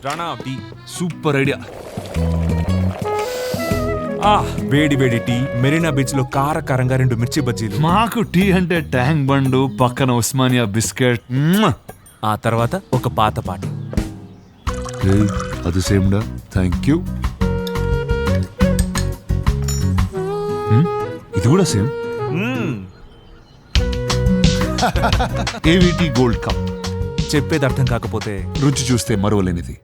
Rana tea super idea. వేడి వేడి tea, Marina beach లో కారకారంగా 2 మిర్చి బజ్జీలు. మాకు టీ అంటే ట్యాంక్ బండు, పక్కన ఉస్మానియా బిస్కెట్. ఆ తర్వాత ఒక పాత పాట. అది సేమ్డా, థ్యాంక్ యూ. ఇది కూడా సేమ్. ఏవిటి gold cup. చెప్పేది అర్థం కాకపోతే రుచి చూస్తే మరువలేనిది.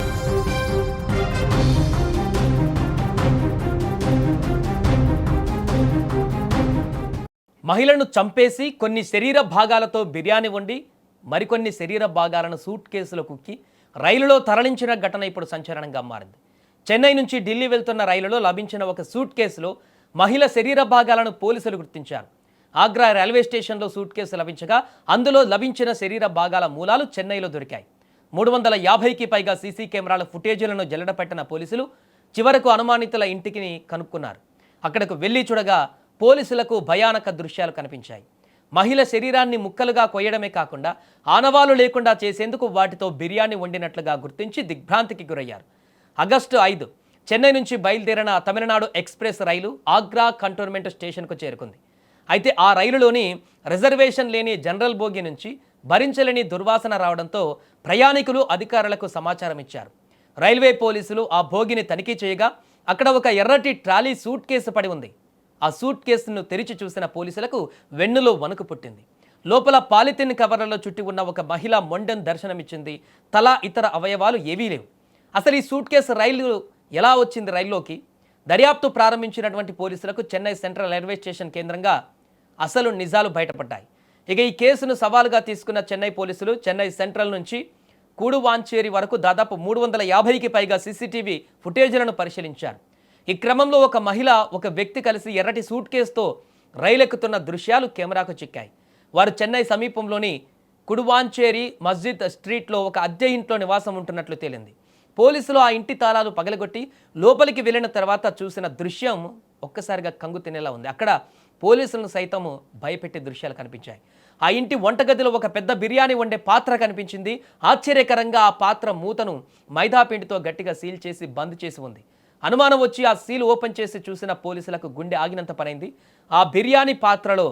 మహిళను చంపేసి కొన్ని శరీర భాగాలతో బిర్యానీ వండి మరికొన్ని శరీర భాగాలను సూట్ కేసులో కుక్కి రైలులో తరలించిన ఘటన ఇప్పుడు సంచలనంగా మారింది. చెన్నై నుంచి ఢిల్లీ వెళ్తున్న రైలులో లభించిన ఒక సూట్ కేసులో మహిళ శరీర భాగాలను పోలీసులు గుర్తించారు. ఆగ్రా రైల్వే స్టేషన్లో సూట్ కేసు లభించగా అందులో లభించిన శరీర భాగాల మూలాలు చెన్నైలో దొరికాయి. 350కి పైగా సీసీ కెమెరాల ఫుటేజీలను జల్లెడపెట్టిన పోలీసులు చివరకు అనుమానితుల ఇంటికి కనుక్కున్నారు. అక్కడకు వెళ్లి చూడగా పోలీసులకు భయానక దృశ్యాలు కనిపించాయి. మహిళ శరీరాన్ని ముక్కలుగా కొయ్యడమే కాకుండా ఆనవాలు లేకుండా చేసేందుకు వాటితో బిర్యానీ వండినట్లుగా గుర్తించి దిగ్భ్రాంతికి గురయ్యారు. ఆగస్టు 5 చెన్నై నుంచి బయలుదేరిన తమిళనాడు ఎక్స్ప్రెస్ రైలు ఆగ్రా కంటోన్మెంట్ స్టేషన్కు చేరుకుంది. అయితే ఆ రైలులోని రిజర్వేషన్ లేని జనరల్ బోగి నుంచి భరించలేని దుర్వాసన రావడంతో ప్రయాణికులు అధికారులకు సమాచారం ఇచ్చారు. రైల్వే పోలీసులు ఆ బోగిని తనిఖీ చేయగా అక్కడ ఒక ఎర్రటి ట్రాలీ సూట్ కేసు పడి ఉంది. ఆ సూట్ కేసును తెరిచి చూసిన పోలీసులకు వెన్నులో వణుకు పుట్టింది. లోపల పాలిథిన్ కవర్లలో చుట్టి ఉన్న ఒక మహిళ మొండెం దర్శనమిచ్చింది. తల, ఇతర అవయవాలు ఏవీ లేవు. అసలు ఈ సూట్ కేసు రైలు ఎలా వచ్చింది రైల్లోకి? దర్యాప్తు ప్రారంభించినటువంటి పోలీసులకు చెన్నై సెంట్రల్ రైల్వే స్టేషన్ కేంద్రంగా అసలు నిజాలు బయటపడ్డాయి. ఇక ఈ కేసును సవాలుగా తీసుకున్న చెన్నై పోలీసులు చెన్నై సెంట్రల్ నుంచి కూడువాంచేరి వరకు దాదాపు 350కి పైగా సీసీటీవీ ఫుటేజీలను పరిశీలించారు. ఈ క్రమంలో ఒక మహిళ, ఒక వ్యక్తి కలిసి ఎర్రటి సూట్ కేసుతో రైలెక్కుతున్న దృశ్యాలు కెమెరాకు చిక్కాయి. వారు చెన్నై సమీపంలోని కుడువాంచేరి మస్జిద్ స్ట్రీట్లో ఒక అద్దె ఇంట్లో నివాసం ఉంటున్నట్లు తేలింది. పోలీసులు ఆ ఇంటి తాళాలు పగలగొట్టి లోపలికి వెళ్ళిన తర్వాత చూసిన దృశ్యం ఒక్కసారిగా కంగు తినేలా ఉంది. అక్కడ పోలీసులను సైతం భయపెట్టే దృశ్యాలు కనిపించాయి. ఆ ఇంటి వంటగదిలో ఒక పెద్ద బిర్యానీ వండే పాత్ర కనిపించింది. ఆశ్చర్యకరంగా ఆ పాత్ర మూతను మైదాపిండితో గట్టిగా సీల్ చేసి బంద్ చేసి ఉంది. అనుమానం వచ్చి ఆ సీల్ ఓపెన్ చేసి చూసిన పోలీసులకు గుండె ఆగినంత పనైంది. ఆ బిర్యానీ పాత్రలో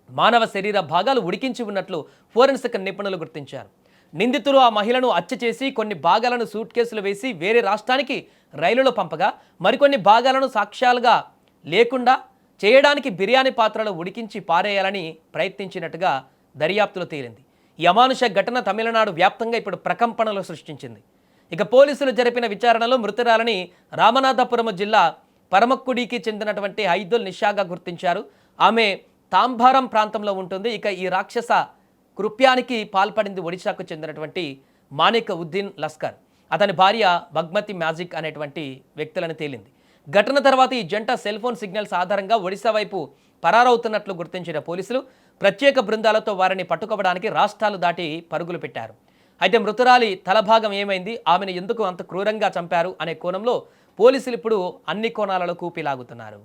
మానవ శరీర భాగాలు ఉడికించి ఉన్నట్లు ఫోరెన్సిక్ నిపుణులు గుర్తించారు. నిందితులు ఆ మహిళను హత్య చేసి కొన్ని భాగాలను సూట్ కేసులు వేసి వేరే రాష్ట్రానికి రైలులో పంపగా మరికొన్ని భాగాలను సాక్ష్యాలుగా లేకుండా చేయడానికి బిర్యానీ పాత్రలో ఉడికించి పారేయాలని ప్రయత్నించినట్టుగా దర్యాప్తులో తేలింది. ఈ అమానుష ఘటన తమిళనాడు వ్యాప్తంగా ఇప్పుడు ప్రకంపనలు సృష్టించింది. ఇక పోలీసులు జరిపిన విచారణలో మృతురాలని రామనాథపురం జిల్లా పరమక్కుడికి చెందినటువంటి ఐదుల్ నిషాగా గుర్తించారు. ఆమె తాంబారం ప్రాంతంలో ఉంటుంది. ఇక ఈ రాక్షస కృత్యానికి పాల్పడింది ఒడిశాకు చెందినటువంటి మాణిక్ ఉద్దీన్ లస్కర్, అతని భార్య బగ్మతి మ్యాజిక్ అనేటువంటి వ్యక్తులని తేలింది. ఘటన తర్వాత ఈ జంట సెల్ ఫోన్ సిగ్నల్స్ ఆధారంగా ఒడిశా వైపు పరారవుతున్నట్లు గుర్తించిన పోలీసులు ప్రత్యేక బృందాలతో వారిని పట్టుకోవడానికి రాష్ట్రాలు దాటి పరుగులు పెట్టారు. అయితే మృతురాలి తలభాగం ఏమైంది, ఆమెను ఎందుకు అంత క్రూరంగా చంపారు అనే కోణంలో పోలీసులు ఇప్పుడు అన్ని కోణాలలో కూపిలాగుతున్నారు.